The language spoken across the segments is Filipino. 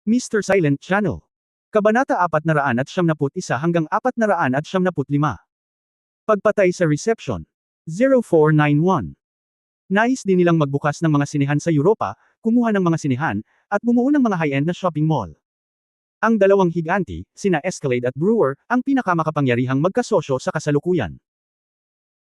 Mr. Silent Channel. Kabanata 471 hanggang 475. Pagpatay sa reception. 0491. Nais din nilang magbukas ng mga sinehan sa Europa, kumuha ng mga sinehan, at bumuo ng mga high-end na shopping mall. Ang dalawang higanti, sina Escalade at Brewer, ang pinakamakapangyarihang magkasosyo sa kasalukuyan.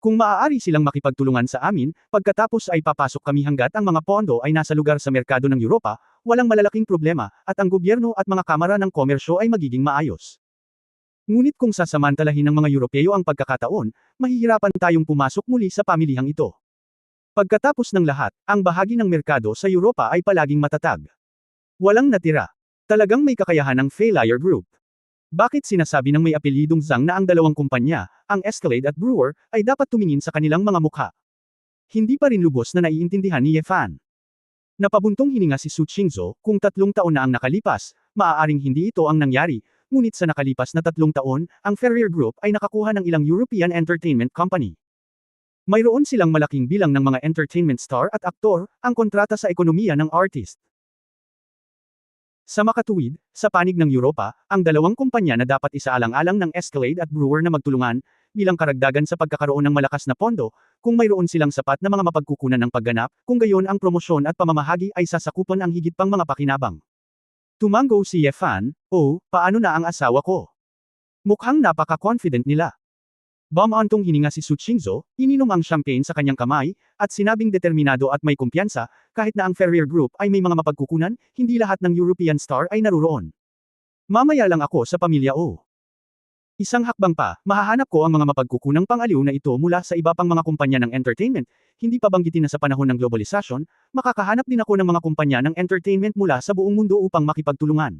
Kung maaari silang makipagtulungan sa amin, pagkatapos ay papasok kami hanggat ang mga pondo ay nasa lugar sa merkado ng Europa, walang malalaking problema, at ang gobyerno at mga kamara ng komersyo ay magiging maayos. Ngunit kung sasamantalahin ng mga Europeo ang pagkakataon, mahihirapan tayong pumasok muli sa pamilihang ito. Pagkatapos ng lahat, ang bahagi ng merkado sa Europa ay palaging matatag. Walang natira. Talagang may kakayahan ng failure group. Bakit sinasabi ng may apelyidong Zhang na ang dalawang kumpanya, ang Escalade at Brewer, ay dapat tumingin sa kanilang mga mukha? Hindi pa rin lubos na naiintindihan ni Ye Fan. Napabuntong hininga si Su Qingzhou, kung 3 taon na ang nakalipas, maaaring hindi ito ang nangyari, ngunit sa nakalipas na 3 taon, ang Ferrier Group ay nakakuha ng ilang European entertainment company. Mayroon silang malaking bilang ng mga entertainment star at aktor, ang kontrata sa ekonomiya ng artist. Sa makatuwid, sa panig ng Europa, ang dalawang kumpanya na dapat isaalang-alang ng Escalade at Brewer na magtulungan, bilang karagdagan sa pagkakaroon ng malakas na pondo, kung mayroon silang sapat na mga mapagkukunan ng pagganap, kung gayon ang promosyon at pamamahagi ay sasakupan ang higit pang mga pakinabang. Tumango si Ye Fan, "Oh, paano na ang asawa ko?" Mukhang napaka-confident nila. Bumantong hininga si Su Qingzhou, ininom ang champagne sa kanyang kamay, at sinabing determinado at may kumpiyansa, kahit na ang Ferrier Group ay may mga mapagkukunan, hindi lahat ng European star ay naruroon. Mamaya lang ako sa pamilya O. Isang hakbang pa, mahahanap ko ang mga mapagkukunang pang-aliw na ito mula sa iba pang mga kumpanya ng entertainment, hindi pa banggitin na sa panahon ng globalisasyon, makakahanap din ako ng mga kumpanya ng entertainment mula sa buong mundo upang makipagtulungan.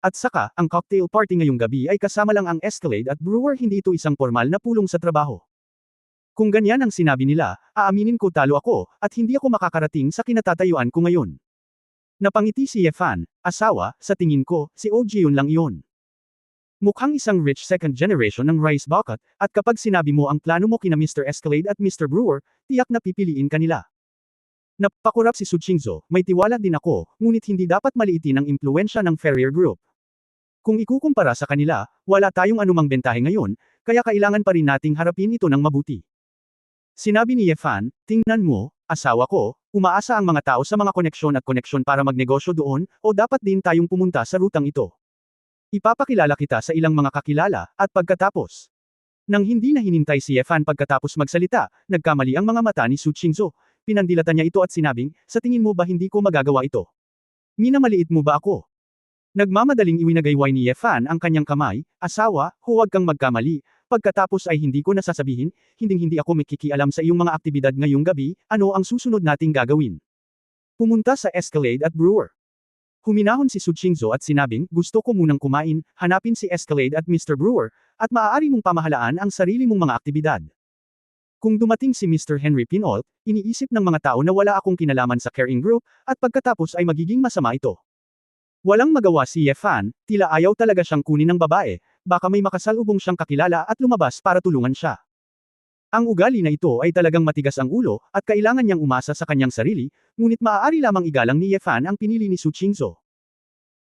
At saka, ang cocktail party ngayong gabi ay kasama lang ang Escalade at Brewer, hindi ito isang formal na pulong sa trabaho. Kung ganyan ang sinabi nila, aaminin ko talo ako, at hindi ako makakarating sa kinatatayuan ko ngayon. Napangiti si Ye Fan, asawa, sa tingin ko, si Oh Ji-yun lang iyon. Mukhang isang rich second generation ng rice bucket, at kapag sinabi mo ang plano mo kina Mr. Escalade at Mr. Brewer, tiyak na pipiliin kanila. Napakurap si Su Qingzhou, may tiwala din ako, ngunit hindi dapat maliitin ang impluwensya ng Ferrier Group. Kung ikukumpara sa kanila, wala tayong anumang bentahe ngayon, kaya kailangan pa rin nating harapin ito ng mabuti. Sinabi ni Ye Fan, tingnan mo, asawa ko, umaasa ang mga tao sa mga koneksyon para magnegosyo doon, o dapat din tayong pumunta sa rutang ito. Ipapakilala kita sa ilang mga kakilala, at pagkatapos. Nang hindi na hinintay si Ye Fan pagkatapos magsalita, nagkamali ang mga mata ni Su Qingzhou, pinandilatan niya ito at sinabing, sa tingin mo ba hindi ko magagawa ito? Minamaliit mo ba ako? Nagmamadaling iwinagayway ni Ye Fan ang kanyang kamay, asawa, huwag kang magkamali, pagkatapos ay hindi ko nasasabihin, hinding-hindi ako makikialam sa iyong mga aktibidad ngayong gabi, ano ang susunod nating gagawin? Pumunta sa Escalade at Brewer. Huminahon si Su Qingzhou at sinabing, gusto ko munang kumain, hanapin si Escalade at Mr. Brewer, at maaari mong pamahalaan ang sarili mong mga aktibidad. Kung dumating si Mr. Henry Pinault, iniisip ng mga tao na wala akong kinalaman sa Caring Group, at pagkatapos ay magiging masama ito. Walang magawa si Ye Fan, tila ayaw talaga siyang kunin ng babae, baka may makasalubong siyang kakilala at lumabas para tulungan siya. Ang ugali na ito ay talagang matigas ang ulo, at kailangan niyang umasa sa kanyang sarili, ngunit maaari lamang igalang ni Ye Fan ang pinili ni Su Qingzhou.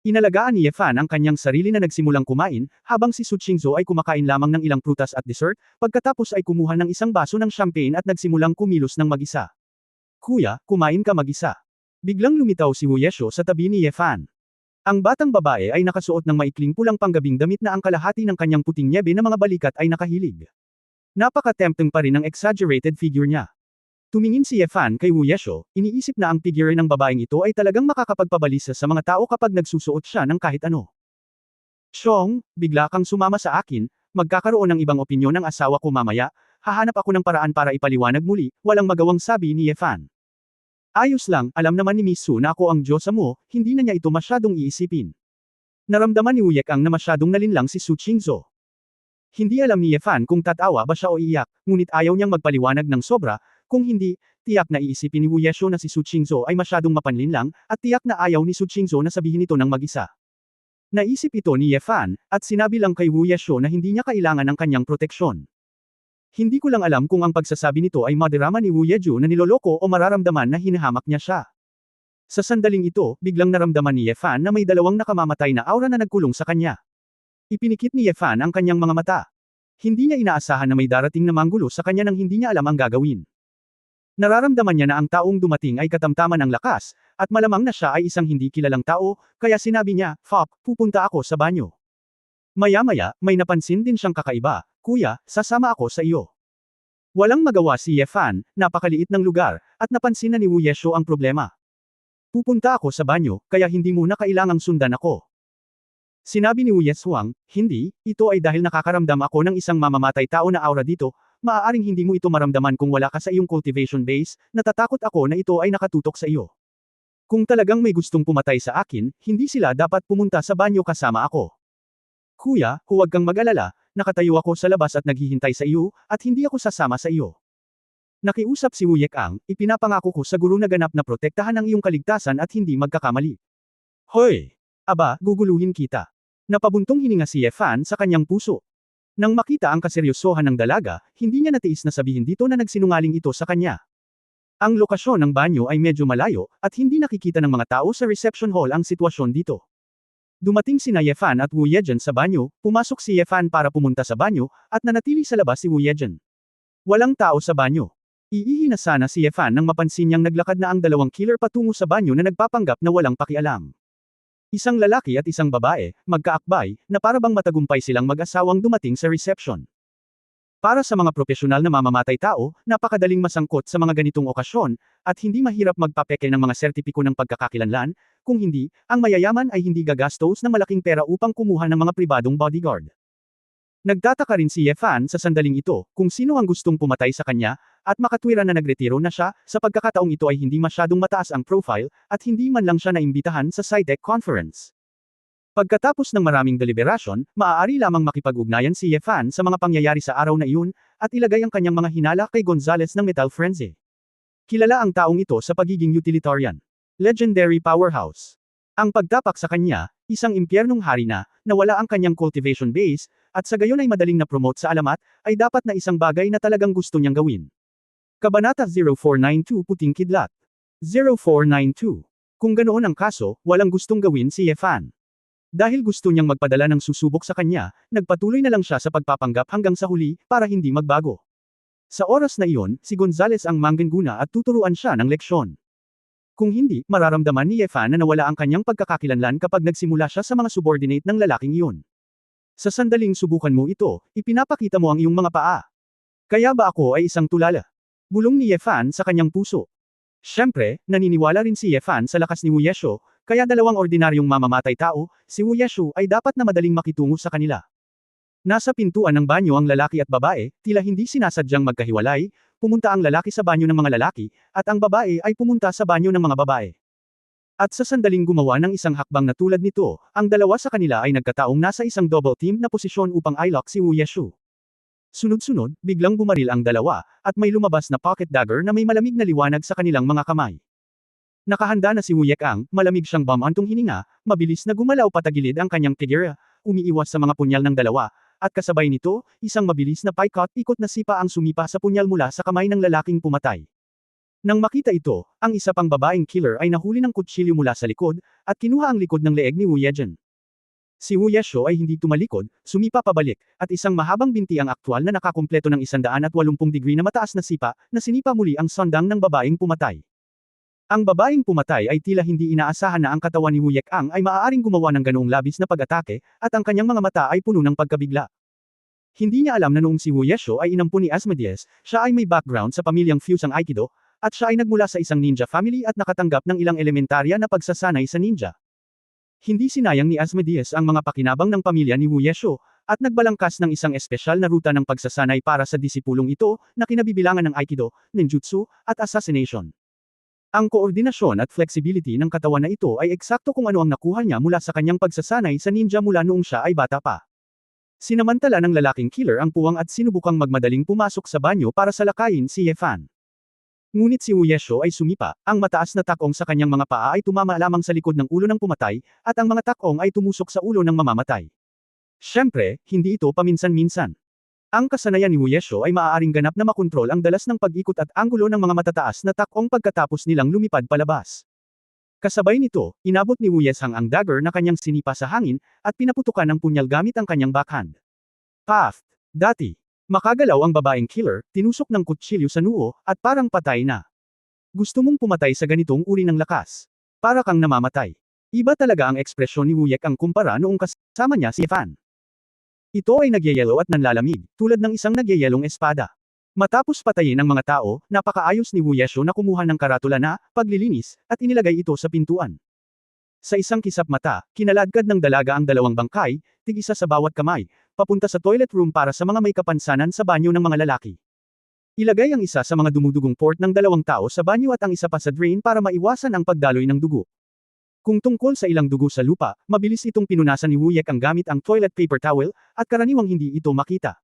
Inalagaan ni Ye Fan ang kanyang sarili na nagsimulang kumain, habang si Su Qingzhou ay kumakain lamang ng ilang prutas at dessert, pagkatapos ay kumuha ng isang baso ng champagne at nagsimulang kumilos ng mag-isa. Kuya, kumain ka mag-isa. Biglang lumitaw si Wu Yeshuo sa tabi ni Ye Fan. Ang batang babae ay nakasuot ng maikling pulang panggabing damit na ang kalahati ng kanyang puting nyebe na mga balikat ay nakahilig. Napaka-tempting pa rin ang exaggerated figure niya. Tumingin si Ye Fan kay Wu Yeshuo, iniisip na ang figure ng babaeng ito ay talagang makakapagpabalisa sa mga tao kapag nagsusuot siya ng kahit ano. Chong, bigla kang sumama sa akin, magkakaroon ng ibang opinyon ng asawa ko mamaya, hahanap ako ng paraan para ipaliwanag muli, walang magawang sabi ni Ye Fan. Ayos lang, alam naman ni Miss Su na ako ang Diyosa mo, hindi na niya ito masyadong iisipin. Naramdaman ni Wu Yekang na masyadong nalinlang si Su Qingzhou. Hindi alam ni Ye Fan kung tatawa ba siya o iiyak, ngunit ayaw niyang magpaliwanag ng sobra, kung hindi, tiyak na iisipin ni Wu Yeshuo na si Su Qingzhou ay masyadong mapanlinlang, at tiyak na ayaw ni Su Qingzhou na sabihin ito ng mag-isa. Naisip ito ni Ye Fan, at sinabi lang kay Wu Yeshuo na hindi niya kailangan ng kanyang proteksyon. Hindi ko lang alam kung ang pagsasabi nito ay madarama ni Wu Yeju na niloloko o mararamdaman na hinahamak niya siya. Sa sandaling ito, biglang naramdaman ni Yefan na may dalawang nakamamatay na aura na nagkulong sa kanya. Ipinikit ni Yefan ang kanyang mga mata. Hindi niya inaasahan na may darating na manggulo sa kanya nang hindi niya alam ang gagawin. Nararamdaman niya na ang taong dumating ay katamtaman ng lakas, at malamang na siya ay isang hindi kilalang tao, kaya sinabi niya, "Fuck, pupunta ako sa banyo." Maya-maya, may napansin din siyang kakaiba, "Kuya, sasama ako sa iyo." Walang magawa si Yefan, napakaliit ng lugar, at napansin na ni Wu Yesho ang problema. "Pupunta ako sa banyo, kaya hindi mo na kailangang sundan ako." Sinabi ni Wu Yeshuang, "Hindi, ito ay dahil nakakaramdam ako ng isang mamamatay tao na aura dito, maaaring hindi mo ito maramdaman kung wala ka sa iyong cultivation base, natatakot ako na ito ay nakatutok sa iyo. Kung talagang may gustong pumatay sa akin, hindi sila dapat pumunta sa banyo kasama ako. Kuya, huwag kang mag-alala, nakatayo ako sa labas at naghihintay sa iyo, at hindi ako sasama sa iyo." Nakiusap si Wu Yekang, "Ipinapangako ko sa guru na ganap na protektahan ang iyong kaligtasan at hindi magkakamali." "Hoy! Aba, guguluhin kita." Napabuntong hininga si Yefan sa kanyang puso. Nang makita ang kaseryosohan ng dalaga, hindi niya natiis na sabihin dito na nagsinungaling ito sa kanya. Ang lokasyon ng banyo ay medyo malayo, at hindi nakikita ng mga tao sa reception hall ang sitwasyon dito. Dumating sina Yefan at Wu Yejen sa banyo, pumasok si Yefan para pumunta sa banyo, at nanatili sa labas si Wu Yejen. Walang tao sa banyo. Iihi na sana si Yefan nang mapansin niyang naglakad na ang dalawang killer patungo sa banyo na nagpapanggap na walang pakialam. Isang lalaki at isang babae, magkaakbay, na para bang matagumpay silang mag-asawang dumating sa reception. Para sa mga propesyonal na mamamatay tao, napakadaling masangkot sa mga ganitong okasyon, at hindi mahirap magpapeke ng mga sertipiko ng pagkakakilanlan, kung hindi, ang mayayaman ay hindi gagastos ng malaking pera upang kumuha ng mga pribadong bodyguard. Nagtataka rin si Yefan sa sandaling ito, kung sino ang gustong pumatay sa kanya, at makatwiran na nagretiro na siya, sa pagkakataong ito ay hindi masyadong mataas ang profile, at hindi man lang siya naimbitahan sa SciTech conference. Pagkatapos ng maraming deliberasyon, maaari lamang makipag-ugnayan si Yefan sa mga pangyayari sa araw na iyon, at ilagay ang kanyang mga hinala kay Gonzales ng Metal Frenzy. Kilala ang taong ito sa pagiging utilitarian. Legendary powerhouse. Ang pagtapak sa kanya, isang impyernong hari na wala ang kanyang cultivation base, at sa gayon ay madaling na-promote sa alamat, ay dapat na isang bagay na talagang gusto niyang gawin. Kabanata 0492 Puting Kidlat. 0492. Kung ganoon ang kaso, walang gustong gawin si Yefan. Dahil gusto niyang magpadala ng susubok sa kanya, nagpatuloy na lang siya sa pagpapanggap hanggang sa huli, para hindi magbago. Sa oras na iyon, si Gonzales ang mangguna at tuturuan siya ng leksyon. Kung hindi, mararamdaman ni Yefan na nawala ang kanyang pagkakakilanlan kapag nagsimula siya sa mga subordinate ng lalaking iyon. Sa sandaling subukan mo ito, ipinapakita mo ang iyong mga paa. Kaya ba ako ay isang tulala? Bulong ni Yefan sa kanyang puso. Siyempre, naniniwala rin si Yefan sa lakas ni Wu Yesho, kaya dalawang ordinaryong mamamatay tao, si Wu Yesho ay dapat na madaling makitungo sa kanila. Nasa pintuan ng banyo ang lalaki at babae, tila hindi sinasadyang magkahiwalay, pumunta ang lalaki sa banyo ng mga lalaki, at ang babae ay pumunta sa banyo ng mga babae. At sa sandaling gumawa ng isang hakbang na tulad nito, ang dalawa sa kanila ay nagkataong nasa isang double team na posisyon upang i-lock si Wu Yesho. Sunod-sunod, biglang bumaril ang dalawa, at may lumabas na pocket dagger na may malamig na liwanag sa kanilang mga kamay. Nakahanda na si Wu Yekang, malamig siyang bamantong hininga, mabilis na gumalaw patagilid ang kanyang figure, umiiwas sa mga punyal ng dalawa, at kasabay nito, isang mabilis na paikot-ikot na sipa ang sumipa sa punyal mula sa kamay ng lalaking pumatay. Nang makita ito, ang isa pang babaeng killer ay nahuli ng kutsilyo mula sa likod, at kinuha ang likod ng leeg ni Wu Yejen. Si Wu Yesho ay hindi tumalikod, sumipa pabalik, at isang mahabang binti ang aktwal na nakakumpleto ng 180 degree na mataas na sipa, na sinipa muli ang sondang ng babaeng pumatay. Ang babaeng pumatay ay tila hindi inaasahan na ang katawan ni Wu Yekang ay maaaring gumawa ng ganoong labis na pag-atake, at ang kanyang mga mata ay puno ng pagkabigla. Hindi niya alam na noong si Wu Yesho ay inampun ni Asmodeus, siya ay may background sa pamilyang Fusang Aikido, at siya ay nagmula sa isang ninja family at nakatanggap ng ilang elementarya na pagsasanay sa ninja. Hindi sinayang ni Asmodeus ang mga pakinabang ng pamilya ni Wu Yesho, at nagbalangkas ng isang espesyal na ruta ng pagsasanay para sa disipulong ito, na kinabibilangan ng Aikido, Ninjutsu, at Assassination. Ang koordinasyon at flexibility ng katawan na ito ay eksakto kung ano ang nakuha niya mula sa kanyang pagsasanay sa ninja mula noong siya ay bata pa. Sinamantala ng lalaking killer ang puwang at sinubukang magmadaling pumasok sa banyo para salakayin si Yefan. Ngunit si Wu Yesho ay sumipa, ang mataas na takong sa kanyang mga paa ay tumama lamang sa likod ng ulo ng pumatay, at ang mga takong ay tumusok sa ulo ng mamamatay. Siyempre, hindi ito paminsan-minsan. Ang kasanayan ni Wu Yesho ay maaaring ganap na makontrol ang dalas ng pag-ikot at anggulo ng mga matataas na takong pagkatapos nilang lumipad palabas. Kasabay nito, inabot ni Wu Yeshang ang dagger na kanyang sinipa sa hangin, at pinaputukan ng punyal gamit ang kanyang backhand. Path. Dati. Makagalaw ang babaeng killer, tinusok ng kutsilyo sa noo, at parang patay na. Gusto mong pumatay sa ganitong uri ng lakas. Para kang namamatay. Iba talaga ang ekspresyon ni Wu Yek ang kumpara noong kasama niya si Fan. Ito ay nagyayelo at nanlalamig, tulad ng isang nagyayelong espada. Matapos patayin ang mga tao, napakaayos ni Wu Yeshu na kumuha ng karatula na paglilinis, at inilagay ito sa pintuan. Sa isang kisap mata, kinaladkad ng dalaga ang dalawang bangkay, tig-isa sa bawat kamay, papunta sa toilet room para sa mga may kapansanan sa banyo ng mga lalaki. Ilagay ang isa sa mga dumudugong port ng dalawang tao sa banyo at ang isa pa sa drain para maiwasan ang pagdaloy ng dugo. Kung tungkol sa ilang dugo sa lupa, mabilis itong pinunasan ni Wu Yek ang gamit ang toilet paper towel, at karaniwang hindi ito makita.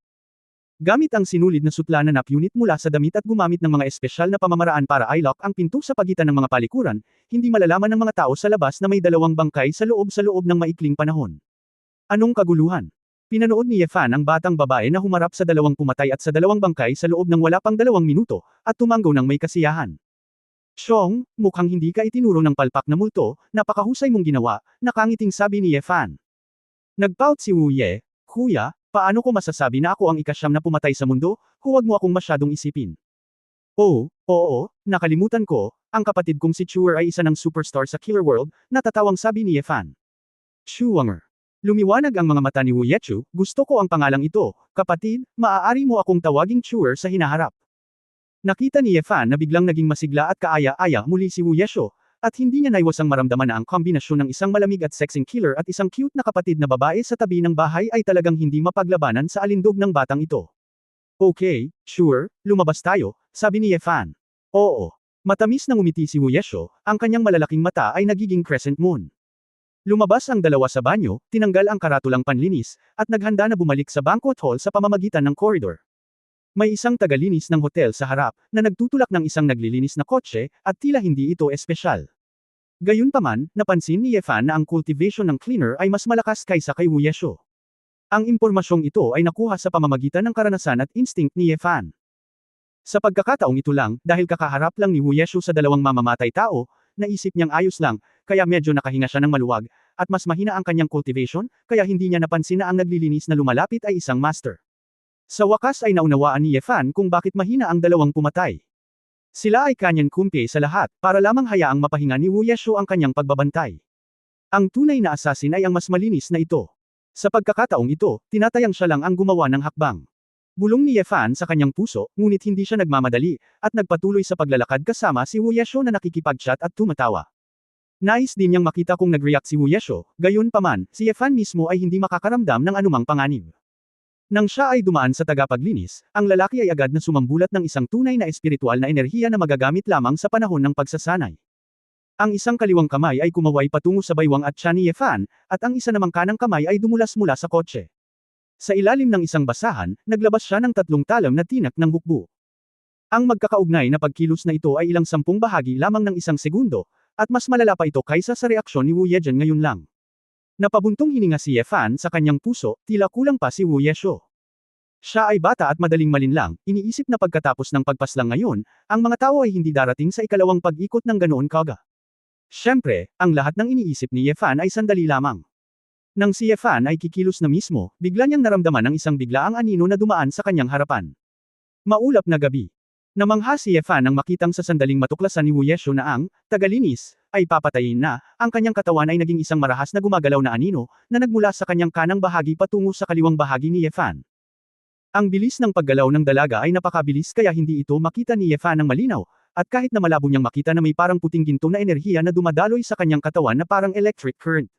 Gamit ang sinulid na sutla na nap unit mula sa damit at gumamit ng mga espesyal na pamamaraan para i-lock ang pinto sa pagitan ng mga palikuran, hindi malalaman ng mga tao sa labas na may dalawang bangkay sa loob ng maikling panahon. Anong kaguluhan? Pinanood ni Yefan ang batang babae na humarap sa dalawang pumatay at sa dalawang bangkay sa loob ng wala pang 2 minuto, at tumanggaw ng may kasiyahan. Chong, mukhang hindi ka itinuro ng palpak na multo, napakahusay mong ginawa, nakangiting sabi ni Yefan. Nagpout si Wu Ye, Kuya, paano ko masasabi na ako ang ikasyam na pumatay sa mundo? Huwag mo akong masyadong isipin. Oh, oo, nakalimutan ko, ang kapatid kong si Chuer ay isa ng superstar sa Killer World, natatawang sabi ni Yefan. Chuanger. Lumiwanag ang mga mata ni Wu Yechu, gusto ko ang pangalang ito, kapatid, maaari mo akong tawaging Chuer sa hinaharap. Nakita ni Yefan na biglang naging masigla at kaaya-aya muli si Wu Yeshu, at hindi niya naiwasang maramdaman na ang kombinasyon ng isang malamig at sexing killer at isang cute na kapatid na babae sa tabi ng bahay ay talagang hindi mapaglabanan sa alindog ng batang ito. Okay, sure, lumabas tayo, sabi ni Yefan. Oo. Matamis na ngumiti si Wu Yeshu, ang kanyang malalaking mata ay nagiging crescent moon. Lumabas ang dalawa sa banyo, tinanggal ang karatulang panlinis, at naghanda na bumalik sa banquet hall sa pamamagitan ng koridor. May isang tagalinis ng hotel sa harap, na nagtutulak ng isang naglilinis na kotse, at tila hindi ito espesyal. Gayunpaman, napansin ni Yefan na ang cultivation ng cleaner ay mas malakas kaysa kay Wu Yeshu. Ang impormasyong ito ay nakuha sa pamamagitan ng karanasan at instinct ni Yefan. Sa pagkakataong ito lang, dahil kakaharap lang ni Wu Yeshu sa dalawang mamamatay tao, naisip niyang ayos lang, kaya medyo nakahinga siya ng maluwag, at mas mahina ang kanyang cultivation, kaya hindi niya napansin na ang naglilinis na lumalapit ay isang master. Sa wakas ay naunawaan ni Yefan kung bakit mahina ang dalawang pumatay. Sila ay kanyang kumpi sa lahat, para lamang hayaang mapahinga ni Wu Yeshu ang kanyang pagbabantay. Ang tunay na assassin ay ang mas malinis na ito. Sa pagkakataong ito, tinatayang siya lang ang gumawa ng hakbang. Bulong ni Yefan sa kanyang puso, ngunit hindi siya nagmamadali, at nagpatuloy sa paglalakad kasama si Wu Yeshu na nakikipag-chat at tumatawa. Nais din niyang makita kung nag-react si Wu Yeshu, gayunpaman, si Yefan mismo ay hindi makakaramdam ng anumang panganib. Nang siya ay dumaan sa tagapaglinis, ang lalaki ay agad na sumambulat ng isang tunay na espiritual na enerhiya na magagamit lamang sa panahon ng pagsasanay. Ang isang kaliwang kamay ay kumaway patungo sa baywang at tiyan ni Yefan, at ang isa namang kanang kamay ay dumulas mula sa kotse. Sa ilalim ng isang basahan, naglabas siya ng 3 talam na tinak ng hukbo. Ang magkakaugnay na pagkilos na ito ay ilang 10 bahagi lamang ng 1 segundo, at mas malala pa ito kaysa sa reaksyon ni Wu Yejian ngayon lang. Napabuntong hininga si Yefan sa kanyang puso, tila kulang pa si Wu Yeshu. Siya ay bata at madaling malinlang, iniisip na pagkatapos ng pagpaslang ngayon, ang mga tao ay hindi darating sa ikalawang pag-ikot ng ganoon kaga. Siyempre, ang lahat ng iniisip ni Yefan ay sandali lamang. Nang si Yefan ay kikilos na mismo, bigla niyang naramdaman ng isang biglaang anino na dumaan sa kanyang harapan. Maulap na gabi. Namangha si Yefan nang makitang sa sandaling matuklasan ni Wu Yeshu na ang tagalinis ay papatayin na, ang kanyang katawan ay naging isang marahas na gumagalaw na anino, na nagmula sa kanyang kanang bahagi patungo sa kaliwang bahagi ni Yefan. Ang bilis ng paggalaw ng dalaga ay napakabilis kaya hindi ito makita ni Yefan ng malinaw, at kahit na malabo niyang makita na may parang puting ginto na enerhiya na dumadaloy sa kanyang katawan na parang electric current.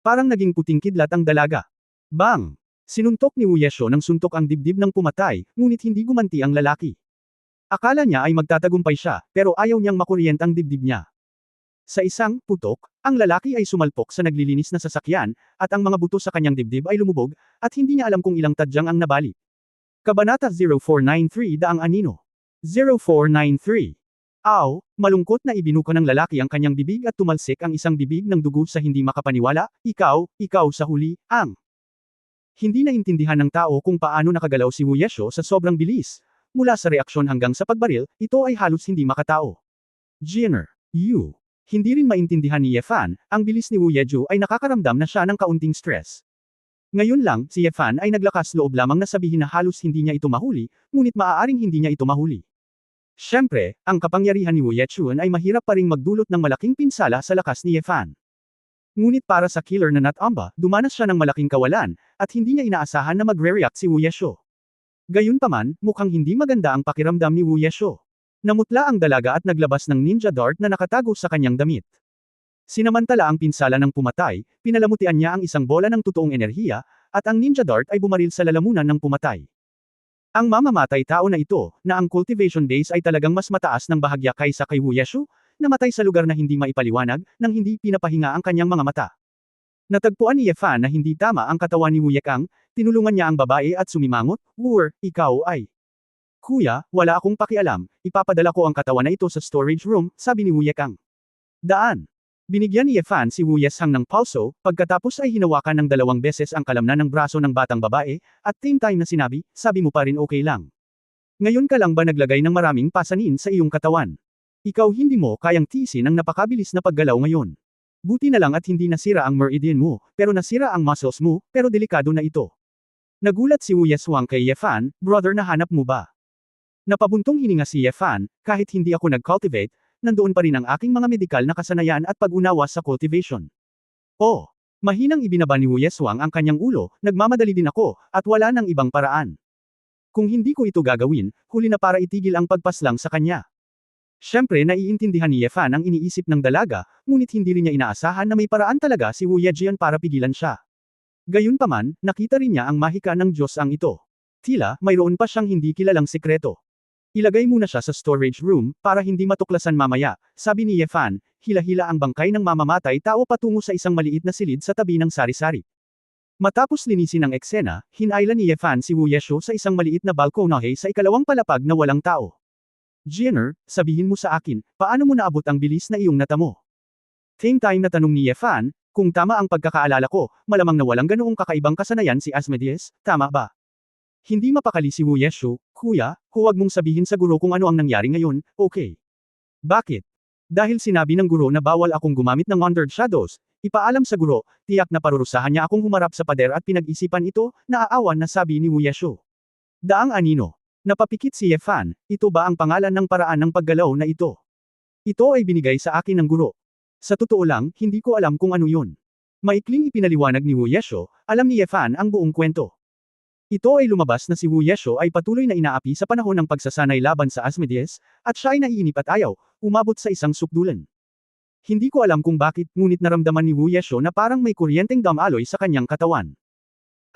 Parang naging puting kidlat ang dalaga. Bang! Sinuntok ni Wu Yeshu ng suntok ang dibdib ng pumatay, ngunit hindi gumanti ang lalaki. Akala niya ay magtatagumpay siya, pero ayaw niyang makuryent ang dibdib niya. Sa isang putok, ang lalaki ay sumalpok sa naglilinis na sasakyan, at ang mga buto sa kanyang dibdib ay lumubog, at hindi niya alam kung ilang tadyang ang nabali. Kabanata 0493 Daang Anino. 0493. Aw, malungkot na ibinuka ng lalaki ang kanyang bibig at tumalsik ang isang bibig ng dugo sa hindi makapaniwala, ikaw sa huli, ang. Hindi naintindihan ng tao kung paano nakagalaw si Wu Yeshu sa sobrang bilis. Mula sa reaksyon hanggang sa pagbaril, ito ay halos hindi makatao. Jenner, you. Hindi rin maintindihan ni Yefan, ang bilis ni Wu Yeju ay nakakaramdam na siya ng kaunting stress. Ngayon lang, si Yefan ay naglakas loob lamang na sabihin na halos hindi niya ito mahuli, ngunit maaaring hindi niya ito mahuli. Siyempre, ang kapangyarihan ni Wu Yechun ay mahirap pa ring magdulot ng malaking pinsala sa lakas ni Yefan. Ngunit para sa killer na Natamba, dumanas siya ng malaking kawalan, at hindi niya inaasahan na magre-react si Wu Yeshu. Gayunpaman, mukhang hindi maganda ang pakiramdam ni Wu Yeshu. Namutla ang dalaga at naglabas ng ninja dart na nakatago sa kanyang damit. Sinamantala ang pinsala ng pumatay, pinalamutian niya ang isang bola ng totoong enerhiya, at ang ninja dart ay bumaril sa lalamunan ng pumatay. Ang mamamatay tao na ito, na ang cultivation base ay talagang mas mataas ng bahagya kaysa kay Wu Yeshu, namatay sa lugar na hindi maipaliwanag, nang hindi pinapahinga ang kanyang mga mata. Natagpuan ni Yefan na hindi tama ang katawan ni Wu Yekang, tinulungan niya ang babae at sumimangot, "Wu, ikaw ay..." "Kuya, wala akong pakialam, ipapadala ko ang katawan na ito sa storage room," sabi ni Wu Yekang. "Daan." Binigyan ni Yefan si Wu Yeshang ng pulso, pagkatapos ay hinawakan ng 2 beses ang kalamnan ng braso ng batang babae, at same time na sinabi, "Sabi mo pa rin okay lang. Ngayon ka lang ba naglagay ng maraming pasanin sa iyong katawan? Ikaw hindi mo kayang tiisin ang napakabilis na paggalaw ngayon. Buti na lang at hindi nasira ang meridian mo, pero nasira ang muscles mo, pero delikado na ito." Nagulat si Wu Yeswang kay Yefan, "Brother, nahanap mo ba?" Napabuntong hininga si Yefan, "Kahit hindi ako nag-cultivate, nandoon pa rin ang aking mga medikal na kasanayan at pag-unawa sa cultivation." "Oh." Mahinang ibinaba ni Wu Yeswang ang kanyang ulo, "Nagmamadali din ako, at wala nang ibang paraan. Kung hindi ko ito gagawin, huli na para itigil ang pagpaslang sa kanya." Siyempre naiintindihan ni Yefan ang iniisip ng dalaga, ngunit hindi rin niya inaasahan na may paraan talaga si Wu Yejian para pigilan siya. Gayunpaman, nakita rin niya ang mahika ng Diyos ang ito. Tila, mayroon pa siyang hindi kilalang sikreto. "Ilagay muna siya sa storage room, para hindi matuklasan mamaya," sabi ni Yefan, hila-hila ang bangkay ng mamamatay tao patungo sa isang maliit na silid sa tabi ng sari-sari. Matapos linisin ang eksena, hinailan ni Yefan si Wu Yeshu sa isang maliit na balkonahe sa ikalawang palapag na walang tao. "Jenner, sabihin mo sa akin, paano mo naabot ang bilis na iyong natamo?" Same time na tanong ni Yefan, "Kung tama ang pagkakaalala ko, malamang na walang ganoong kakaibang kasanayan si Asmodeus, tama ba?" Hindi mapakali si Wu Yeshu, "Kuya, huwag mong sabihin sa guro kung ano ang nangyari ngayon, okay?" "Bakit?" "Dahil sinabi ng guro na bawal akong gumamit ng Undead Shadows, ipaalam sa guro, tiyak na parurusahan niya akong humarap sa pader at pinag-isipan ito, naaawan na," sabi ni Wu Yeshu. Daang anino. Napapikit si Yefan, "Ito ba ang pangalan ng paraan ng paggalaw na ito? Ito ay binigay sa akin ng guro. Sa totoo lang, hindi ko alam kung ano yun." Maikling ipinaliwanag ni Wu Yeshu, alam ni Yefan ang buong kwento. Ito ay lumabas na si Wu Yeshu ay patuloy na inaapi sa panahon ng pagsasanay laban sa Asmodeus, at siya ay naiinip at ayaw, umabot sa isang sukdulan. Hindi ko alam kung bakit, ngunit naramdaman ni Wu Yeshu na parang may kuryenteng damaloy sa kanyang katawan.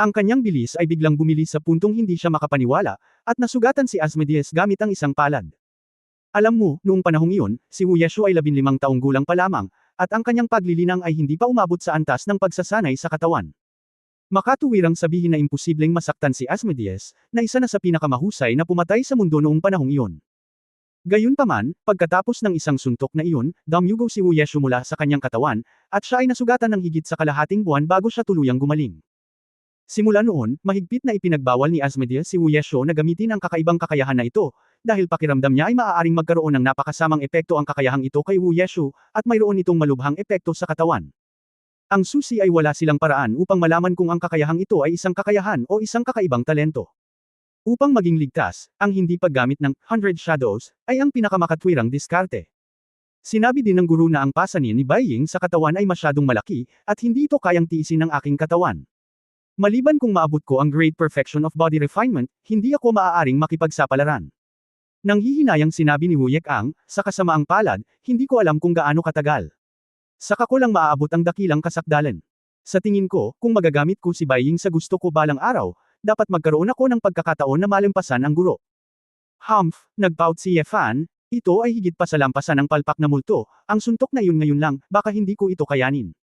Ang kanyang bilis ay biglang bumilis sa puntong hindi siya makapaniwala, at nasugatan si Asmodeus gamit ang isang palad. Alam mo, noong panahong iyon, si Wu Yeshu ay 15 taong gulang pa lamang, at ang kanyang paglilinang ay hindi pa umabot sa antas ng pagsasanay sa katawan. Makatuwirang sabihin na imposibleng masaktan si Asmodeus, na isa na sa pinakamahusay na pumatay sa mundo noong panahong iyon. Gayunpaman, pagkatapos ng isang suntok na iyon, damyugo si Wu Yeshu mula sa kanyang katawan, at siya ay nasugatan ng higit sa kalahating buwan bago siya tuluyang gumaling. Simula noon, mahigpit na ipinagbawal ni Asmodeus si Wu Yeshu na gamitin ang kakaibang kakayahan na ito, dahil pakiramdam niya ay maaaring magkaroon ng napakasamang epekto ang kakayahang ito kay Wu Yeshu, at mayroon itong malubhang epekto sa katawan. Ang susi ay wala silang paraan upang malaman kung ang kakayahang ito ay isang kakayahan o isang kakaibang talento. Upang maging ligtas, ang hindi paggamit ng 100 Shadows ay ang pinakamakatwirang diskarte. Sinabi din ng guru na ang pasanin ni Bai Ying sa katawan ay masyadong malaki, at hindi ito kayang tiisin ng aking katawan. Maliban kung maabot ko ang great perfection of body refinement, hindi ako maaaring makipagsapalaran. Nanghihinayang sinabi ni Wu Yekang, "Sa kasamaang palad, hindi ko alam kung gaano katagal. Saka ko lang maaabot ang dakilang kasakdalan. Sa tingin ko, kung magagamit ko si Bai Ying sa gusto ko balang araw, dapat magkaroon ako ng pagkakataon na malampasan ang guro." Humph, nagpout si Yefan, "Ito ay higit pa sa lampasan ng palpak na multo, ang suntok na iyon ngayon lang, baka hindi ko ito kayanin."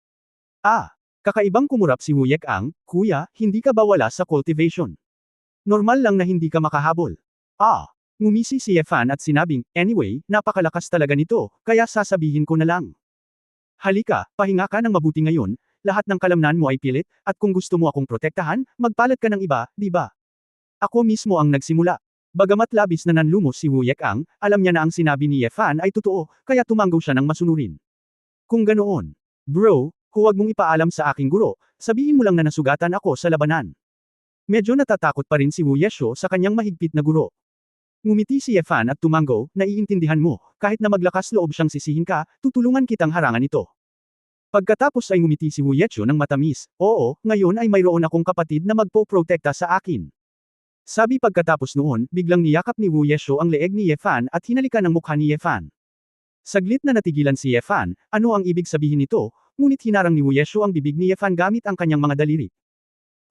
"Ah." Kakaibang kumurap si Wu Yekang, "Kuya, hindi ka ba wala sa cultivation? Normal lang na hindi ka makahabol." "Ah." Ngumisi si Yefan at sinabing, "Anyway, napakalakas talaga nito, kaya sasabihin ko na lang. Halika, pahinga ka ng mabuti ngayon, lahat ng kalamnan mo ay pilit, at kung gusto mo akong protektahan, magpalat ka ng iba, di ba? Ako mismo ang nagsimula." Bagamat labis na nanlumos si Wu Yekang, alam niya na ang sinabi ni Yefan ay totoo, kaya tumanggaw siya ng masunurin. Kung ganoon, bro, huwag mong ipaalam sa aking guro, sabihin mo lang na nasugatan ako sa labanan. Medyo natatakot pa rin si Wu Yeshuo sa kanyang mahigpit na guro. Ngumiti si Ye Fan at tumango, naiintindihan mo, kahit na maglakas loob siyang sisihin ka, tutulungan kitang harangan ito. Pagkatapos ay ngumiti si Wu Yeshuo ng matamis, oo, ngayon ay mayroon akong kapatid na magpo-protekta sa akin. Sabi pagkatapos noon, biglang niyakap ni Wu Yeshuo ang leeg ni Ye Fan at hinalikan ang mukha ni Ye Fan. Saglit na natigilan si Ye Fan, ano ang ibig sabihin nito, ngunit hinarang ni Wu Yeshuo ang bibig ni Ye Fan gamit ang kanyang mga daliri.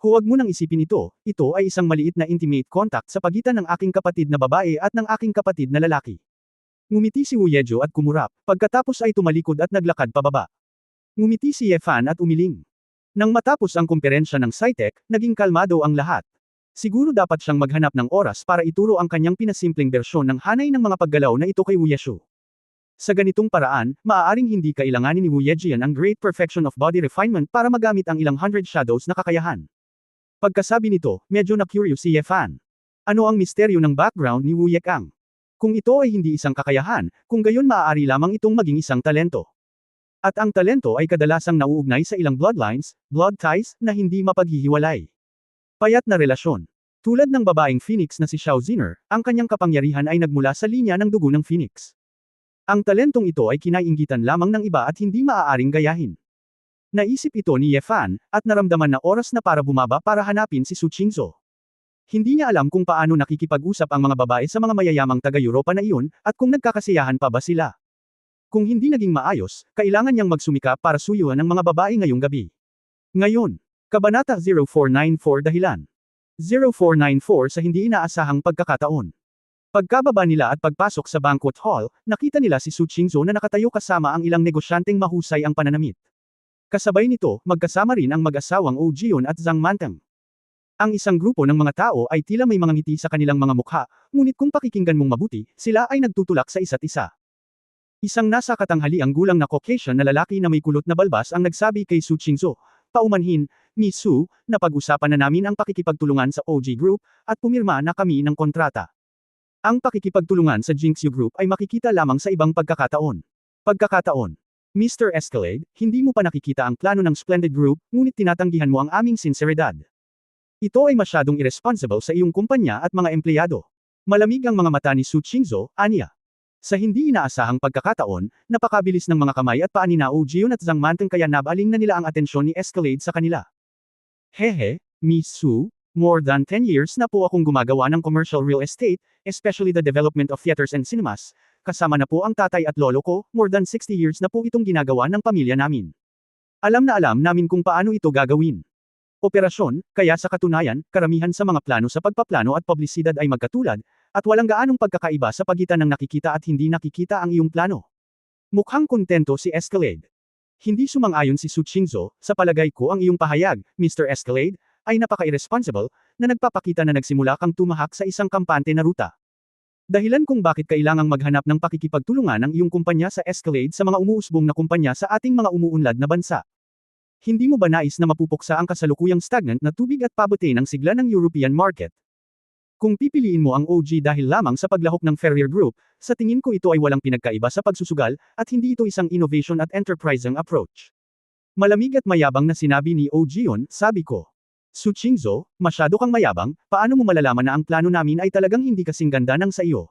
Huwag mo nang isipin ito ay isang maliit na intimate contact sa pagitan ng aking kapatid na babae at ng aking kapatid na lalaki. Ngumiti si Wu Yeshuo at kumurap, pagkatapos ay tumalikod at naglakad pababa. Ngumiti si Ye Fan at umiling. Nang matapos ang kumperensya ng SciTech, naging kalmado ang lahat. Siguro dapat siyang maghanap ng oras para ituro ang kanyang pinasimpleng bersyon ng hanay ng mga paggalaw na ito kay Wu Yeshuo. Sa ganitong paraan, maaaring hindi kailanganin ni Wu Yejian ang great perfection of body refinement para magamit ang ilang hundred shadows na kakayahan. Pagkasabi nito, medyo na-curious si Ye Fan. Ano ang misteryo ng background ni Wu Yekang? Kung ito ay hindi isang kakayahan, kung gayon maaari lamang itong maging isang talento. At ang talento ay kadalasang nauugnay sa ilang bloodlines, blood ties, na hindi mapaghihiwalay. Payat na relasyon. Tulad ng babaeng Phoenix na si Xiao Ziner, ang kanyang kapangyarihan ay nagmula sa linya ng dugo ng Phoenix. Ang talentong ito ay kinaiinggitan lamang ng iba at hindi maaaring gayahin. Naisip ito ni Ye Fan, at naramdaman na oras na para bumaba para hanapin si Su Qingzhou. Hindi niya alam kung paano nakikipag-usap ang mga babae sa mga mayayamang taga-Europa na iyon, at kung nagkakasiyahan pa ba sila. Kung hindi naging maayos, kailangan niyang magsumikap para suyuan ang mga babae ngayong gabi. Ngayon, Kabanata 0494 Dahilan 0494 sa hindi inaasahang pagkakataon. Pagkababa nila at pagpasok sa banquet hall, nakita nila si Su Qingzhou na nakatayo kasama ang ilang negosyanteng mahusay ang pananamit. Kasabay nito, magkasama rin ang mag-asawang Oh Jion at Zhang Manteng. Ang isang grupo ng mga tao ay tila may mga ngiti sa kanilang mga mukha, ngunit kung pakikinggan mong mabuti, sila ay nagtutulak sa isa't isa. Isang nasa katanghaliang gulang na Caucasian na lalaki na may kulot na balbas ang nagsabi kay Su Qingzhou, paumanhin, Miss Su, napag-usapan na namin ang pakikipagtulungan sa OG Group, at pumirma na kami ng kontrata. Ang pakikipagtulungan sa Jinxu Group ay makikita lamang sa ibang pagkakataon. Pagkakataon. Mr. Escalade, hindi mo pa nakikita ang plano ng Splendid Group, ngunit tinatanggihan mo ang aming sinseridad. Ito ay masyadong irresponsible sa iyong kumpanya at mga empleyado. Malamig ang mga mata ni Su Qingzhou, aniya. Sa hindi inaasahang pagkakataon, napakabilis ng mga kamay at paa ni Oh Jion at Zhang Manteng kaya nabaling na nila ang atensyon ni Escalade sa kanila. Hehe, Miss Su, more than 10 years na po akong gumagawa ng commercial real estate, especially the development of theaters and cinemas. Kasama na po ang tatay at lolo ko, more than 60 years na po itong ginagawa ng pamilya namin. Alam na alam namin kung paano ito gagawin. Operasyon, kaya sa katunayan, karamihan sa mga plano sa pagpaplano at publisidad ay magkatulad, at walang gaanong pagkakaiba sa pagitan ng nakikita at hindi nakikita ang iyong plano. Mukhang kontento si Escalade. Hindi sumang-ayon si Su Qingzhou, sa palagay ko ang iyong pahayag, Mr. Escalade, ay napaka-irresponsible, na nagpapakita na nagsimula kang tumahak sa isang kampante na ruta. Dahilan kung bakit kailangang maghanap ng pakikipagtulungan ang iyong kumpanya sa Escalade sa mga umuusbong na kumpanya sa ating mga umuunlad na bansa. Hindi mo ba nais na mapupuksa ang kasalukuyang stagnant na tubig at pabute ng sigla ng European market? Kung pipiliin mo ang OG dahil lamang sa paglahok ng Ferrier Group, sa tingin ko ito ay walang pinagkaiba sa pagsusugal, at hindi ito isang innovation at enterprising approach. Malamig at mayabang na sinabi ni Oh Jion, sabi ko. Su Qingzhou, masyado kang mayabang, paano mo malalaman na ang plano namin ay talagang hindi kasing ganda ng sa iyo?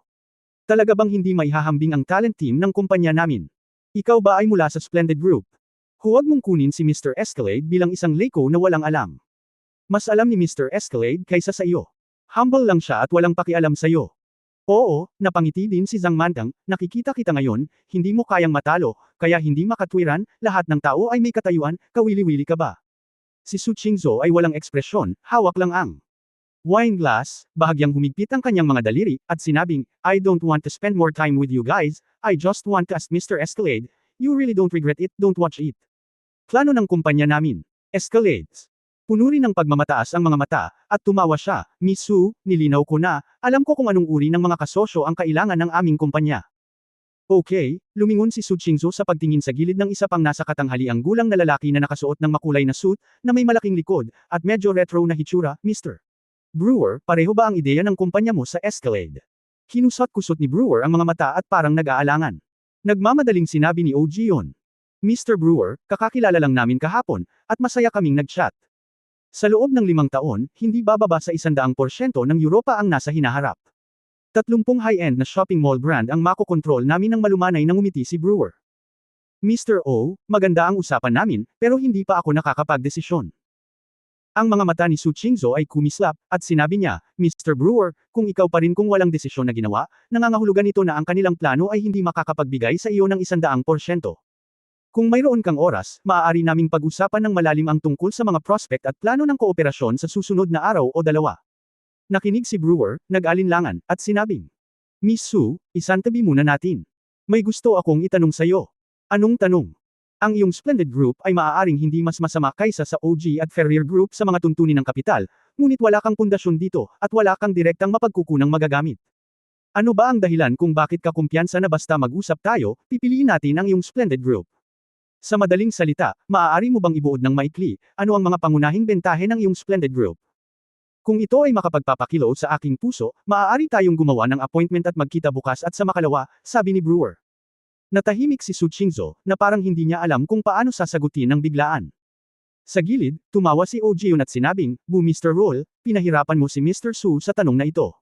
Talaga bang hindi maihahambing ang talent team ng kumpanya namin? Ikaw ba ay mula sa Splendid Group? Huwag mong kunin si Mr. Escalade bilang isang leko na walang alam. Mas alam ni Mr. Escalade kaysa sa iyo. Humble lang siya at walang pakialam sa iyo. Oo, napangiti din si Zhang Manteng, nakikita kita ngayon, hindi mo kayang matalo, kaya hindi makatwiran, lahat ng tao ay may katayuan, kawili-wili ka ba? Si Su Qingzhou ay walang ekspresyon, hawak lang ang wine glass, bahagyang humigpit ang kanyang mga daliri, at sinabing, I don't want to spend more time with you guys, I just want to ask Mr. Escalade, you really don't regret it, don't watch it. Plano ng kumpanya namin. Escalades. Puno rin ng pagmamataas ang mga mata, at tumawa siya, Miss Su, nilinaw ko na, alam ko kung anong uri ng mga kasosyo ang kailangan ng aming kumpanya. Okay, lumingon si Su Qingzhou sa pagtingin sa gilid ng isa pang nasa katanghaliang gulang na lalaki na nakasuot ng makulay na suit, na may malaking likod, at medyo retro na hitsura, Mr. Brewer, pareho ba ang ideya ng kumpanya mo sa Escalade? Kinusot-kusot ni Brewer ang mga mata at parang nag-aalangan. Nagmamadaling sinabi ni Oh Jion. Mr. Brewer, kakakilala lang namin kahapon, at masaya kaming nag-chat. Sa loob ng 5 taon, hindi bababa sa 100% ng Europa ang nasa hinaharap. 30 high-end na shopping mall brand ang makokontrol namin ng malumanay na ngumiti si Brewer. Mr. O, maganda ang usapan namin, pero hindi pa ako nakakapagdesisyon. Ang mga mata ni Su Qingzhou ay kumislap, at sinabi niya, Mr. Brewer, kung ikaw pa rin kung walang desisyon na ginawa, nangangahulugan ito na ang kanilang plano ay hindi makakapagbigay sa iyo ng 100%. Kung mayroon kang oras, maaari naming pag-usapan ng malalim ang tungkol sa mga prospect at plano ng kooperasyon sa susunod na araw o dalawa. Nakinig si Brewer, nag-alinlangan, at sinabing, Miss Su, isantabi muna natin. May gusto akong itanong sa'yo. Anong tanong? Ang iyong Splendid Group ay maaaring hindi mas masama kaysa sa OG at Ferrier Group sa mga tuntunin ng kapital, ngunit wala kang pundasyon dito, at wala kang direktang mapagkukunang magagamit. Ano ba ang dahilan kung bakit ka kumpiyansa na basta mag-usap tayo, pipiliin natin ang iyong Splendid Group? Sa madaling salita, maaari mo bang ibuod ng maikli, ano ang mga pangunahing bentahe ng iyong Splendid Group? Kung ito ay makapagpapakilo sa aking puso, maaari tayong gumawa ng appointment at magkita bukas at sa makalawa, sabi ni Brewer. Natahimik si Su Qingzhou, na parang hindi niya alam kung paano sasagutin ng biglaan. Sa gilid, tumawa si Oh Ji-yun at sinabing, Bu Mr. Roll, pinahirapan mo si Mr. Su sa tanong na ito.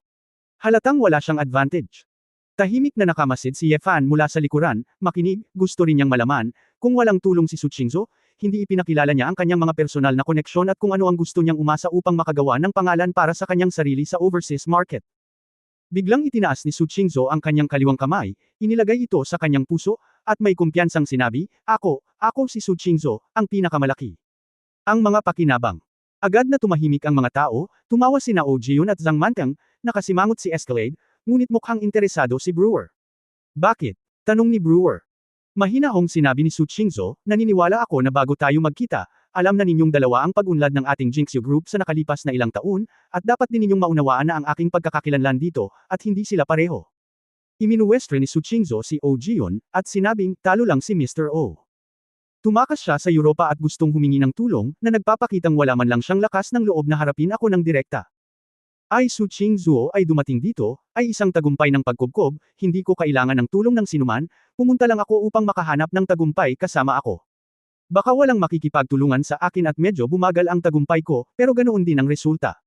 Halatang wala siyang advantage. Tahimik na nakamasid si Ye Fan mula sa likuran, makinig, gusto rin niyang malaman, kung walang tulong si Su Qingzhou, hindi ipinakilala niya ang kanyang mga personal na koneksyon at kung ano ang gusto niyang umasa upang makagawa ng pangalan para sa kanyang sarili sa overseas market. Biglang itinaas ni Su Qingzhou ang kanyang kaliwang kamay, inilagay ito sa kanyang puso, at may kumpiyansang sinabi, ako si Su Qingzhou, ang pinakamalaki. Ang mga pakinabang. Agad na tumahimik ang mga tao, tumawa sina Oh Ji-yun at Zhang Mantang, nakasimangot si Escalade, ngunit mukhang interesado si Brewer. Bakit? Tanong ni Brewer. Mahinahong sinabi ni Su Qingzhou, naniniwala ako na bago tayo magkita, alam na ninyong dalawa ang pag-unlad ng ating Jinxiu Group sa nakalipas na ilang taon, at dapat din ninyong maunawaan na ang aking pagkakakilanlan dito, at hindi sila pareho. Iminuwestre ni Su Qingzhou si Oh Ji-yun, at sinabing, talo lang si Mr. O. Tumakas siya sa Europa at gustong humingi ng tulong, na nagpapakitang wala man lang siyang lakas ng loob na harapin ako ng direkta. Ay Su Qingzhou ay dumating dito, ay isang tagumpay ng pagkubkob, hindi ko kailangan ng tulong ng sinuman, pumunta lang ako upang makahanap ng tagumpay kasama ako. Baka walang makikipagtulungan sa akin at medyo bumagal ang tagumpay ko, pero ganoon din ang resulta.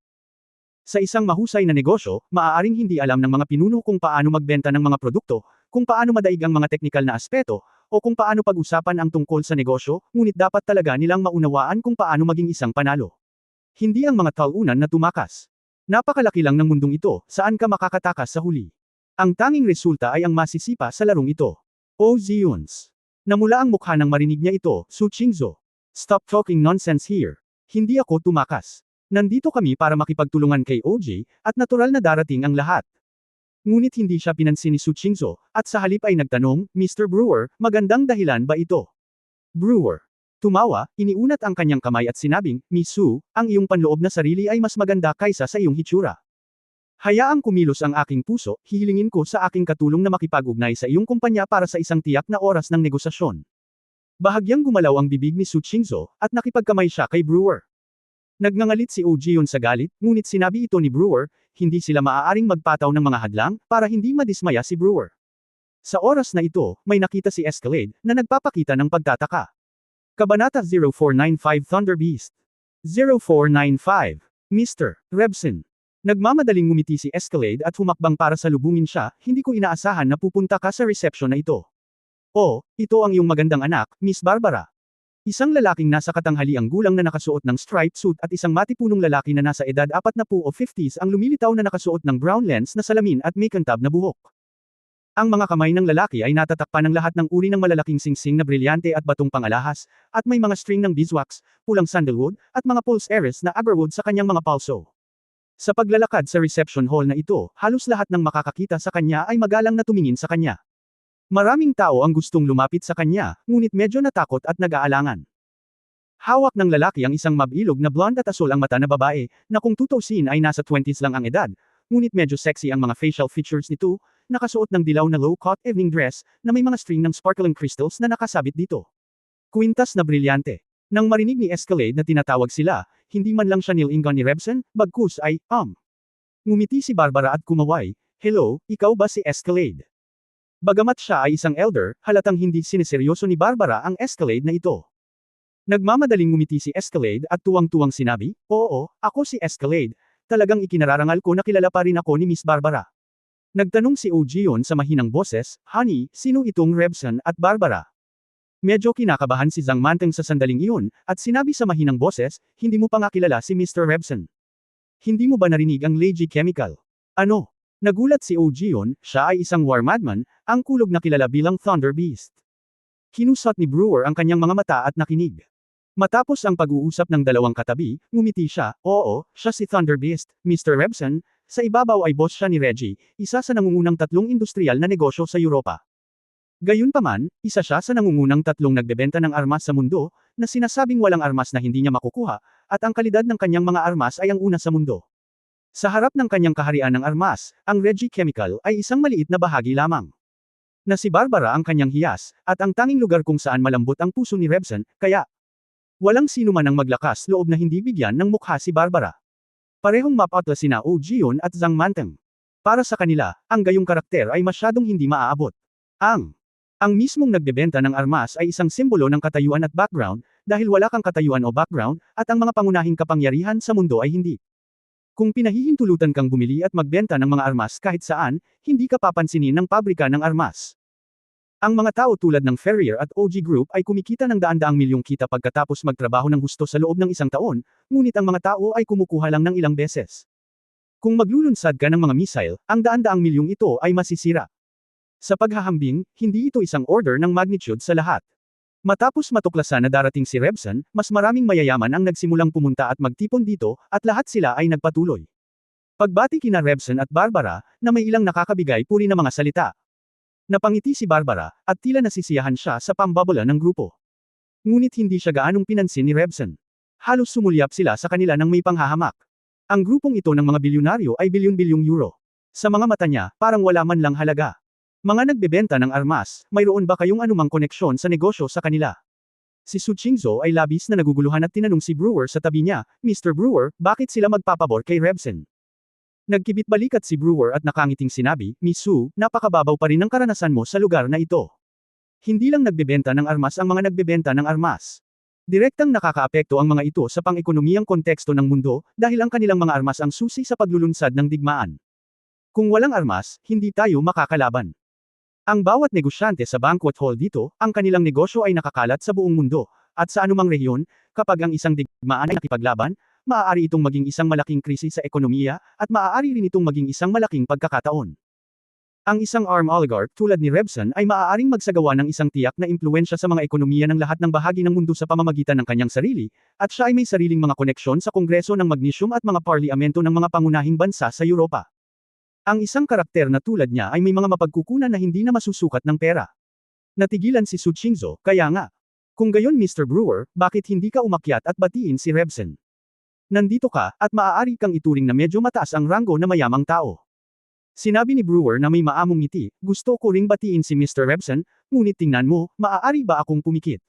Sa isang mahusay na negosyo, maaaring hindi alam ng mga pinuno kung paano magbenta ng mga produkto, kung paano madaig ang mga teknikal na aspeto, o kung paano pag-usapan ang tungkol sa negosyo, ngunit dapat talaga nilang maunawaan kung paano maging isang panalo. Hindi ang mga talunan na tumakas. Napakalaki lang ng mundong ito, saan ka makakatakas sa huli. Ang tanging resulta ay ang masisipa sa larong ito. Oh Ji-yuns. Namula ang mukha nang marinig niya ito, Su Qingzhou. Stop talking nonsense here. Hindi ako tumakas. Nandito kami para makipagtulungan kay OJ, at natural na darating ang lahat. Ngunit hindi siya pinansin ni Su Qingzhou, at sa halip ay nagtanong, Mr. Brewer, magandang dahilan ba ito? Brewer. Tumawa, iniunat ang kanyang kamay at sinabing, Miss Su, ang iyong panloob na sarili ay mas maganda kaysa sa iyong hitsura. Hayaang kumilos ang aking puso, hihilingin ko sa aking katulong na makipag-ugnay sa iyong kumpanya para sa isang tiyak na oras ng negosasyon. Bahagyang gumalaw ang bibig ni Su Qingzhou, at nakipagkamay siya kay Brewer. Nagngangalit si Oh Ji-yun sa galit, ngunit sinabi ito ni Brewer, hindi sila maaaring magpataw ng mga hadlang, para hindi madismaya si Brewer. Sa oras na ito, may nakita si Escalade, na nagpapakita ng pagtataka. Kabanata 0495 Thunder Beast. 0495. Mr. Rebson. Nagmamadaling ngumiti si Escalade at humakbang para salubungin siya, hindi ko inaasahan na pupunta ka sa reception na ito. Oh, ito ang iyong magandang anak, Miss Barbara. Isang lalaking nasa katanghaliang gulang na nakasuot ng striped suit at isang matipunong lalaki na nasa edad 40 o 50s ang lumilitaw na nakasuot ng brown lens na salamin at may kantab na buhok. Ang mga kamay ng lalaki ay natatakpan ng lahat ng uri ng malalaking singsing na brilyante at batong pangalahas, at may mga string ng beeswax, pulang sandalwood, at mga pulse heiress na agarwood sa kanyang mga palso. Sa paglalakad sa reception hall na ito, halos lahat ng makakakita sa kanya ay magalang na tumingin sa kanya. Maraming tao ang gustong lumapit sa kanya, ngunit medyo natakot at nag-aalangan. Hawak ng lalaki ang isang mabilog na blonde at asul ang mata na babae, na kung tutuusin ay nasa 20s lang ang edad, ngunit medyo sexy ang mga facial features nito, nakasuot ng dilaw na low-cut evening dress, na may mga string ng sparkling crystals na nakasabit dito. Kwintas na brilyante. Nang marinig ni Escalade na tinatawag sila, hindi man lang siya nilingan ni Rebson, bagkus ay, Ngumiti si Barbara at kumaway, hello, ikaw ba si Escalade? Bagamat siya ay isang elder, halatang hindi sineseryoso ni Barbara ang Escalade na ito. Nagmamadaling ngumiti si Escalade at tuwang-tuwang sinabi, "Oo, ako si Escalade. Talagang ikinararangal ko na kilala pa rin ako ni Miss Barbara." Nagtanong si Ojion sa mahinang boses, "Honey, sino itong Rebson at Barbara?" Medyo kinakabahan si Zhang Manteng sa sandaling iyon, at sinabi sa mahinang boses, "Hindi mo pa nga kilala si Mr. Rebson. Hindi mo ba narinig ang Leiji Chemical?" Ano? Nagulat si Ojion, siya ay isang war madman, ang kulog na kilala bilang Thunder Beast. Kinusot ni Brewer ang kanyang mga mata at nakinig. Matapos ang pag-uusap ng dalawang katabi, ngumiti siya, "Oo, siya si Thunder Beast, Mr. Rebson, sa ibabaw ay boss siya ni Reggie, isa sa nangungunang tatlong industrial na negosyo sa Europa. Gayunpaman, isa siya sa nangungunang tatlong nagbebenta ng armas sa mundo, na sinasabing walang armas na hindi niya makukuha, at ang kalidad ng kanyang mga armas ay ang una sa mundo. Sa harap ng kanyang kaharian ng armas, ang Reggie Chemical ay isang maliit na bahagi lamang. Na si Barbara ang kanyang hiyas, at ang tanging lugar kung saan malambot ang puso ni Rebson, kaya walang sino man ang maglakas loob na hindi bigyan ng mukha si Barbara. Parehong mapatla sina Oh Jion at Zhang Manteng. Para sa kanila, ang gayong karakter ay masyadong hindi maaabot. Ang mismong nagbebenta ng armas ay isang simbolo ng katayuan at background, dahil wala kang katayuan o background, at ang mga pangunahing kapangyarihan sa mundo ay hindi. Kung pinahihintulutan kang bumili at magbenta ng mga armas kahit saan, hindi ka papansinin ng pabrika ng armas. Ang mga tao tulad ng Ferrier at OG Group ay kumikita ng daan-daang milyong kita pagkatapos magtrabaho ng husto sa loob ng isang taon, ngunit ang mga tao ay kumukuha lang ng ilang beses. Kung maglulunsad ka ng mga missile, ang daan-daang milyong ito ay masisira. Sa paghahambing, hindi ito isang order ng magnitude sa lahat. Matapos matuklasan na darating si Rebson, mas maraming mayayaman ang nagsimulang pumunta at magtipon dito, at lahat sila ay nagpatuloy. Pagbati kina Rebson at Barbara, na may ilang nakakabigay puri na mga salita. Napangiti si Barbara, at tila nasisiyahan siya sa pambabala ng grupo. Ngunit hindi siya gaanong pinansin ni Rebson. Halos sumulyap sila sa kanila ng may panghahamak. Ang grupong ito ng mga bilyonaryo ay bilyon-bilyong euro. Sa mga mata niya, parang wala man lang halaga. Mga nagbebenta ng armas, mayroon ba kayong anumang koneksyon sa negosyo sa kanila? Si Su Qingzhou ay labis na naguguluhan at tinanong si Brewer sa tabi niya, "Mr. Brewer, bakit sila magpapabor kay Rebson?" Nagkibit-balikat si Brewer at nakangiting sinabi, "Miss Su, napakababaw pa rin ng karanasan mo sa lugar na ito. Hindi lang nagbebenta ng armas ang mga nagbebenta ng armas. Direktang nakakaapekto ang mga ito sa pang-ekonomiyang konteksto ng mundo, dahil ang kanilang mga armas ang susi sa paglulunsad ng digmaan. Kung walang armas, hindi tayo makakalaban. Ang bawat negosyante sa banquet hall dito, ang kanilang negosyo ay nakakalat sa buong mundo, at sa anumang rehiyon, kapag ang isang digmaan ay nakipaglaban, maaari itong maging isang malaking krisis sa ekonomiya, at maaari rin itong maging isang malaking pagkakataon. Ang isang armed oligarch tulad ni Rebson ay maaaring magsagawa ng isang tiyak na impluwensya sa mga ekonomiya ng lahat ng bahagi ng mundo sa pamamagitan ng kanyang sarili, at siya ay may sariling mga koneksyon sa Kongreso ng Magnesium at mga parliamento ng mga pangunahing bansa sa Europa. Ang isang karakter na tulad niya ay may mga mapagkukunan na hindi na masusukat ng pera. Natigilan si Su Qingzhou, kaya nga. Kung gayon Mr. Brewer, bakit hindi ka umakyat at batiin si Rebson? Nandito ka, at maaari kang ituring na medyo mataas ang ranggo na mayamang tao. Sinabi ni Brewer na may maamong ngiti, "Gusto ko ring batiin si Mr. Rebson, ngunit tingnan mo, maaari ba akong pumikit?"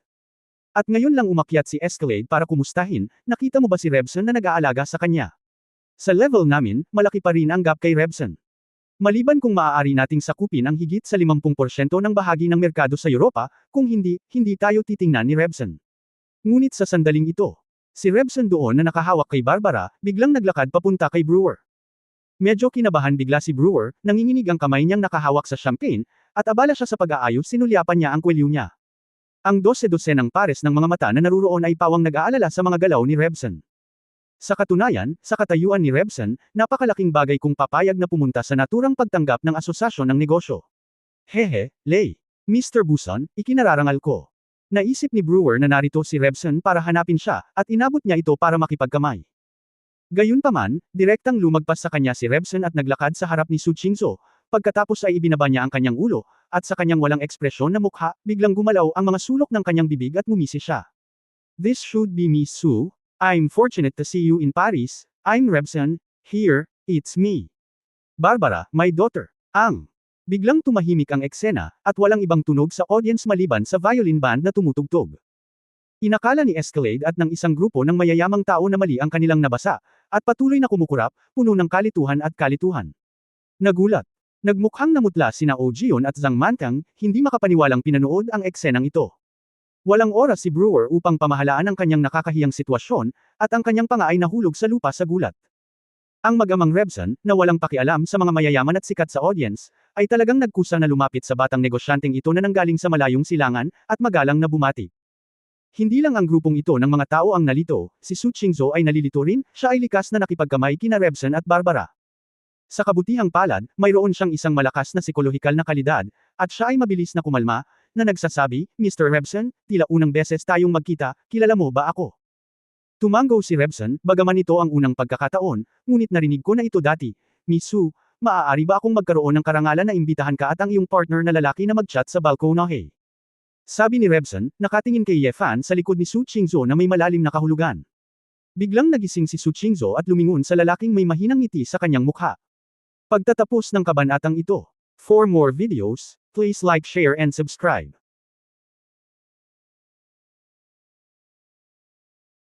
At ngayon lang umakyat si Escalade para kumustahin, "Nakita mo ba si Rebson na nag-aalaga sa kanya? Sa level namin, malaki pa rin ang gap kay Rebson. Maliban kung maaari nating sakupin ang higit sa 50% ng bahagi ng merkado sa Europa, kung hindi, hindi tayo titingnan ni Rebson." Ngunit sa sandaling ito, si Rebson doon na nakahawak kay Barbara, biglang naglakad papunta kay Brewer. Medyo kinabahan bigla si Brewer, nanginginig ang kamay niyang nakahawak sa champagne, at abala siya sa pag-aayos sinulyapan niya ang kwelyo niya. Ang 12-12 ng pares ng mga mata na naruroon ay pawang nag-aalala sa mga galaw ni Rebson. Sa katunayan, sa katayuan ni Rebson, napakalaking bagay kung papayag na pumunta sa naturang pagtanggap ng asosasyon ng negosyo. "Hehe, Lei. Mr. Buson, ikinararangal ko." Naisip ni Brewer na narito si Rebson para hanapin siya, at inabot niya ito para makipagkamay. Gayunpaman, direktang lumagpas sa kanya si Rebson at naglakad sa harap ni Su Qingzhou, pagkatapos ay ibinaba niya ang kanyang ulo, at sa kanyang walang ekspresyon na mukha, biglang gumalaw ang mga sulok ng kanyang bibig at ngumisi siya. "This should be Miss Su. I'm fortunate to see you in Paris. I'm Rebson. Here, it's me. Barbara, my daughter." Biglang tumahimik ang eksena, at walang ibang tunog sa audience maliban sa violin band na tumutugtog. Inakala ni Escalade at ng isang grupo ng mayayamang tao na mali ang kanilang nabasa, at patuloy na kumukurap, puno ng kalituhan at kalituhan. Nagulat. Nagmukhang namutla sina Oh Jion at Zhang Mantang, hindi makapaniwalang pinanood ang eksenang ito. Walang oras si Brewer upang pamahalaan ang kanyang nakakahiyang sitwasyon, at ang kanyang panga ay nahulog sa lupa sa gulat. Ang mag-amang Rebson, na walang pakialam sa mga mayayaman at sikat sa audience, ay talagang nagkusa na lumapit sa batang negosyanteng ito na nanggaling sa malayong silangan, at magalang na bumati. Hindi lang ang grupong ito ng mga tao ang nalito, si Su Qingzhou ay nalilito rin, siya ay likas na nakipagkamay kina Rebson at Barbara. Sa kabutihang palad, mayroon siyang isang malakas na psikolohikal na kalidad, at siya ay mabilis na kumalma, na nagsasabi, Mr. Rebson, tila unang beses tayong magkita, kilala mo ba ako? Tumango si Rebson, bagaman ito ang unang pagkakataon, ngunit narinig ko na ito dati. Miss Su, maaari ba akong magkaroon ng karangalan na imbitahan ka at ang iyong partner na lalaki na mag-chat sa balkonahe? Sabi ni Rebson, nakatingin kay Ye Fan sa likod ni Su Qingzhou na may malalim na kahulugan. Biglang nagising si Su Qingzhou at lumingon sa lalaking may mahinang ngiti sa kanyang mukha. Pagtatapos ng kabanatang ito. For more videos, please like, share and subscribe.